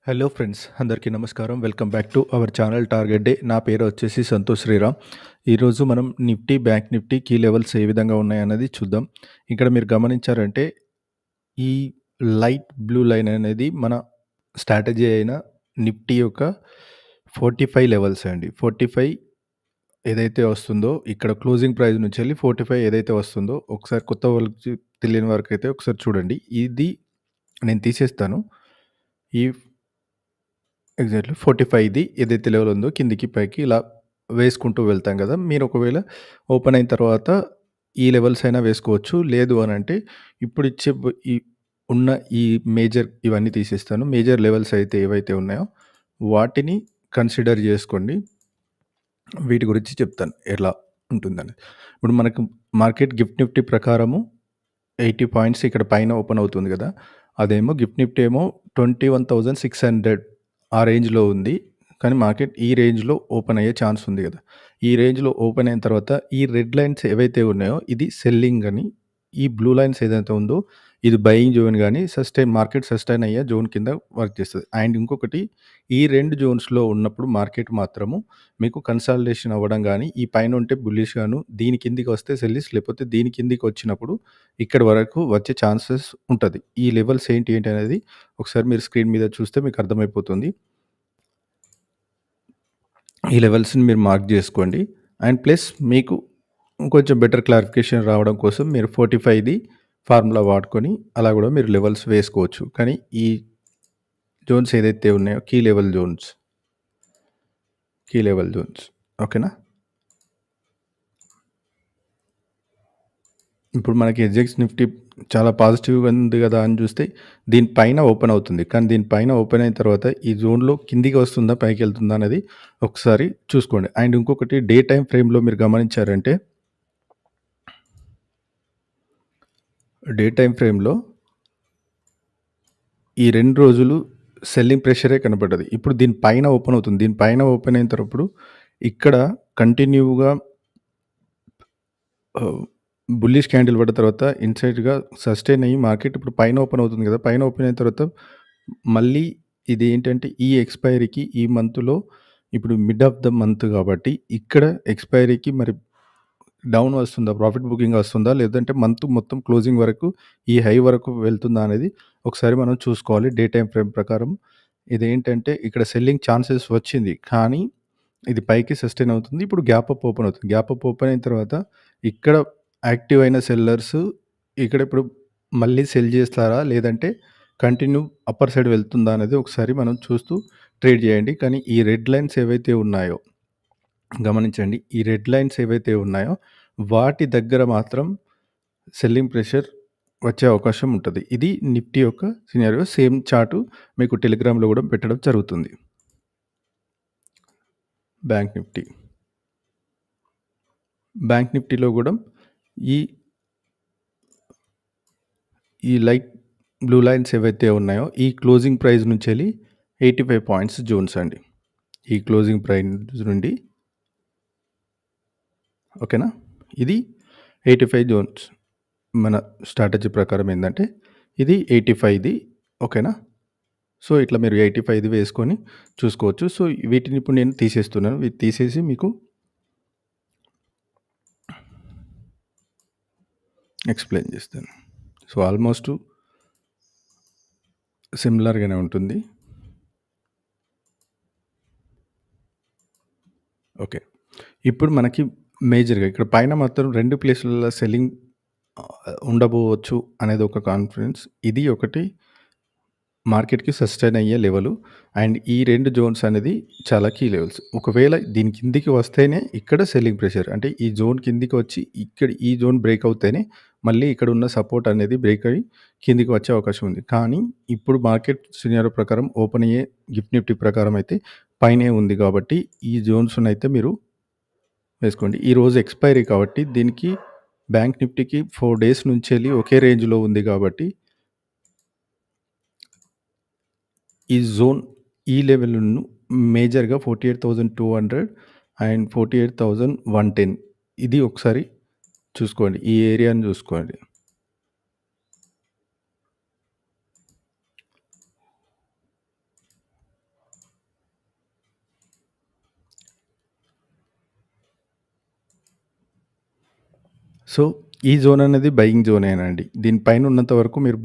Hello friends, అందరికీ నమస్కారం. Welcome back to our channel target day. నా పేరు వచ్చేసి సంతోష్ శ్రీరామ్. ఈరోజు మనం Nifty, bank Nifty key levels ఏ విధంగా ఉన్నాయన్నది చూద్దాం. ఇక్కడ మీరు గమనించారంటే ఈ లైట్ బ్లూ లైన్ అనేది మన స్ట్రాటజీ అయిన నిఫ్టీ యొక్క 45 లెవెల్స్ అండి. 45 ఏదైతే వస్తుందో ఇక్కడ క్లోజింగ్ ప్రైస్ నుంచి వెళ్ళి 45 ఏదైతే వస్తుందో ఒకసారి కొత్త వాళ్ళకి తెలియని వరకు అయితే ఒకసారి చూడండి. ఇది నేను తీసేస్తాను. ఈ ఎగ్జాక్ట్‌లీ 45 ఏదైతే లెవెల్ ఉందో కిందికి పైకి ఇలా వేసుకుంటూ వెళ్తాం గదా! మీరు ఒకవేళ ఓపెన్ అయిన తర్వాత ఈ లెవెల్స్ అయినా వేసుకోవచ్చు. లేదు అనంటే ఇప్పుడు ఇచ్చే ఈ ఉన్న ఈ మేజర్ ఇవన్నీ తీసేస్తాను. మేజర్ లెవెల్స్ అయితే ఏవైతే ఉన్నాయో వాటిని కన్సిడర్ జేసుకోండి. వీటి గురించి చెప్తాను ఎలా ఉంటుందని. ఇప్పుడు మనకు మార్కెట్ గిఫ్ట్ నిఫ్టీ ప్రకారము 80 పాయింట్స్ ఇక్కడ పైన ఓపెన్ అవుతుంది గదా! అదేమో గిఫ్ట్ నిఫ్టీ ఏమో 21,600 ఆ రేంజ్‌లో ఉంది. కానీ మార్కెట్ ఈ రేంజ్‌లో ఓపెన్ అయ్యే ఛాన్స్ ఉంది గదా! ఈ రేంజ్‌లో ఓపెన్ అయిన తర్వాత ఈ రెడ్ లైన్స్ ఏవైతే ఉన్నాయో ఇది సెల్లింగ్ అని, ఈ బ్లూ లైన్స్ ఏదైతే ఉందో ఇది బయింగ్ జోన్ గాని మార్కెట్ సస్టైన్ అయ్యే జోన్ కింద వర్క్ చేస్తది. అండ్ ఇంకొకటి ఈ 2 జోన్స్‌లో ఉన్నప్పుడు మార్కెట్ మాత్రము మీకు కన్సాలిడేషన్ అవ్వడం గాని, ఈ పైన ఉంటే బుల్లిష్ గాను, దీని కిందికి వస్తే సెల్లిష్ లేకపోతే దీని కిందికి వచ్చినప్పుడు ఇక్కడి వరకు వచ్చే ఛాన్సెస్ ఉంటది. ఈ లెవెల్స్ ఏంటి అనేది ఒకసారి మీరు స్క్రీన్ మీద చూస్తే మీకు అర్థమైపోతుంది. ఈ లెవెల్స్‌ని మీరు మార్క్ జేసుకోండి. అండ్ ప్లస్ మీకు ఇంకొంచెం బెటర్ క్లారిఫికేషన్ రావడం కోసం మీరు 45ది ఫార్ములా వాడుకొని అలా గూడా మీరు లెవెల్స్ వేసుకోవచ్చు. కానీ ఈ జోన్స్ ఏదైతే ఉన్నాయో కీ లెవెల్ జోన్స్ ఓకేనా? ఇప్పుడు మనకి ఎస్‌జెక్స్ నిఫ్టీ చాలా పాజిటివ్‌గా ఉంది గదా అని చూస్తే దీని పైన ఓపెన్ అవుతుంది. కానీ దీని పైన ఓపెన్ అయిన తర్వాత ఈ జోన్‌లో కిందికి వస్తుందా? పైకెళ్తుందా? అనేది ఒకసారి చూసుకోండి. అండ్ ఇంకొకటి డే టైమ్ ఫ్రేమ్‌లో మీరు గమనించారంటే డే టైమ్ ఫ్రేమ్‌లో ఈ 2 రోజులు సెల్లింగ్ ప్రెషరే కనపడ్డది. ఇప్పుడు దీని పైన ఓపెన్ అవుతుంది. దీని పైన ఓపెన్ అయిన తరప్పుడు ఇక్కడ కంటిన్యూ‌గా బుల్లిష్ క్యాండిల్ పడ్డ తర్వాత ఇన్‌సైడ్‌గా సస్టైన్ అయ్యి మార్కెట్ ఇప్పుడు పైన ఓపెన్ అవుతుంది కదా! పైన ఓపెన్ అయిన తర్వాత మళ్ళీ ఇది ఏంటంటే ఈ ఎక్స్‌పైరీకి ఈ మంత్‌లో ఇప్పుడు మిడ్ ఆఫ్ ద మంత్ కాబట్టి ఇక్కడ ఎక్స్‌పైరీకి మరి డౌన్ వస్తుందా? ప్రాఫిట్ బుకింగ్ వస్తుందా? లేదంటే మంత్ మొత్తం క్లోజింగ్ వరకు ఈ హై వరకు వెళ్తుందా? అనేది ఒకసారి మనం చూసుకోవాలి. డే టైమ్ ఫ్రేమ్ ప్రకారం ఇదేంటంటే ఇక్కడ సెల్లింగ్ ఛాన్సెస్ వచ్చింది. కానీ ఇది పైకి సస్టైన్ అవుతుంది. ఇప్పుడు గ్యాప్ అప్ ఓపెన్ అవుతుంది. గ్యాప్ అప్ ఓపెన్ అయిన తర్వాత ఇక్కడ యాక్టివ్ అయిన సెల్లర్స్ ఇక్కడ ఇప్పుడు మళ్ళీ సెల్ చేస్తారా? లేదంటే కంటిన్యూ అప్పర్ సైడ్ వెళ్తుందా? అనేది ఒకసారి మనం చూస్తూ ట్రేడ్ చేయండి. కానీ ఈ రెడ్ లైన్స్ ఏవైతే ఉన్నాయో గమనించండి. ఈ రెడ్ లైన్స్ ఏవైతే ఉన్నాయో వాటి దగ్గర మాత్రం సెల్లింగ్ ప్రెషర్ వచ్చే అవకాశం ఉంటది. ఇది నిఫ్టీ యొక్క సినారియో. సేమ్ చార్ట్ మీకు టెలిగ్రామ్‌లో కూడా పెట్టడం జరుగుతుంది. బ్యాంక్ నిఫ్టీలో కూడా ఈ ఈ లైట్ బ్లూ లైన్స్ ఏవైతే ఉన్నాయో ఈ క్లోజింగ్ ప్రైస్ నుంచెళ్ళి 85 పాయింట్స్ జోన్స్ అండి. ఈ క్లోజింగ్ ప్రైస్ నుండి ఓకేనా? ఇది 85 జోన్స్. మన స్ట్రాటజీ ప్రకారం ఏందంటే ఇది 85ది ఓకేనా? సో, ఇట్లా మీరు 85ది వేసుకొని చూసుకోవచ్చు. సో, వీటిని ఇప్పుడు నేను తీసేస్తున్నాను. వీటి తీసేసి మీకు ఎక్స్‌ప్లెయిన్ చేస్తాను. సో, ఆల్మోస్ట్ సిమిలర్‌గానే ఉంటుంది. ఓకే. ఇప్పుడు మనకి మేజర్‌గా ఇక్కడ పైన మాత్రం 2 ప్లేసులలో సెల్లింగ్ ఉండబోవచ్చు అనేది ఒక కాన్ఫిడెన్స్. ఇది ఒకటి మార్కెట్‌కి సస్టైన్ అయ్యే లెవెలు. అండ్ ఈ 2 జోన్స్ అనేది చాలా కీ లెవెల్స్. ఒకవేళ దీని కిందికి వస్తేనే ఇక్కడ సెల్లింగ్ ప్రెషర్. అంటే ఈ జోన్ కిందికి వచ్చి ఇక్కడ ఈ జోన్ బ్రేక్ అవుతేనే మళ్ళీ ఇక్కడ ఉన్న సపోర్ట్ అనేది బ్రేక్ అయ్యి కిందికి వచ్చే అవకాశం ఉంది. కానీ ఇప్పుడు మార్కెట్ సినారియో ప్రకారం ఓపెన్ అయ్యే గిఫ్ట్ నిఫ్టీ ప్రకారం అయితే పైనే ఉంది కాబట్టి ఈ జోన్స్‌నైతే మీరు వేసుకోండి. ఈరోజు ఎక్స్‌పైరీ కాబట్టి దీనికి బ్యాంక్ నిఫ్టీకి 4 డేస్ నుంచెల్లి ఒకే రేంజ్‌లో ఉంది కాబట్టి ఈ జోన్ ఈ లెవెల్‌ను మేజర్‌గా 48,200 అండ్ 48,110 ఇది ఒకసారి చూసుకోండి. ఈ ఏరియాని చూసుకోండి. సో, ఈ జోన్ అనేది బయింగ్ జోనేనండి. దీని పైన ఉన్నంత వరకు మీరు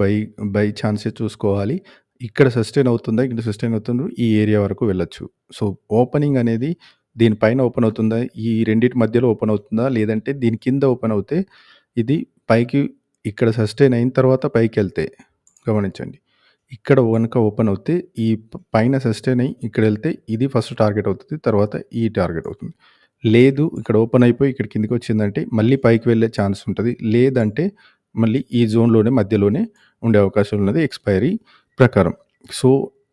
బై ఛాన్సే చూసుకోవాలి. ఇక్కడ సస్టైన్ అవుతుందా? ఇక్కడ సస్టైన్ అవుతుందో ఈ ఏరియా వరకు వెళ్ళొచ్చు. సో, ఓపెనింగ్ అనేది దీని పైన ఓపెన్ అవుతుందా? ఈ రెండిటి మధ్యలో ఓపెన్ అవుతుందా? లేదంటే దీని కింద ఓపెన్ అవుతే ఇది పైకి ఇక్కడ సస్టైన్ అయిన తర్వాత పైకెళ్తే గమనించండి. ఇక్కడ గనక ఓపెన్ అవుతే ఈ పైన సస్టైన్ అయ్యి ఇక్కడెళ్తే ఇది ఫస్ట్ టార్గెట్ అవుతది. తర్వాత ఈ టార్గెట్ అవుతుంది. లేదు ఇక్కడ ఓపెన్ అయిపోయి ఇక్కడ కిందకొచ్చిందంటే మళ్ళీ పైకి వెళ్ళే ఛాన్స్ ఉంటది. లేదంటే మళ్ళీ ఈ జోన్‌లోనే మధ్యలోనే ఉండే అవకాశం ఉన్నది ఎక్స్‌పైరీ ప్రకారం. సో,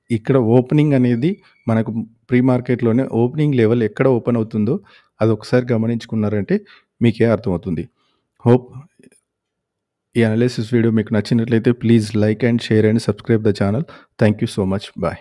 ఇక్కడ ఓపెనింగ్ అనేది మనకు ప్రీ మార్కెట్‌లోనే ఓపెనింగ్ లెవెల్ ఎక్కడ ఓపెన్ అవుతుందో అదొకసారి గమనించుకున్నారంటే మీకే అర్థమవుతుంది. హోప్ ఈ అనాలిసిస్ వీడియో మీకు నచ్చినట్లయితే please like and share and subscribe the channel. Thank you so much. Bye.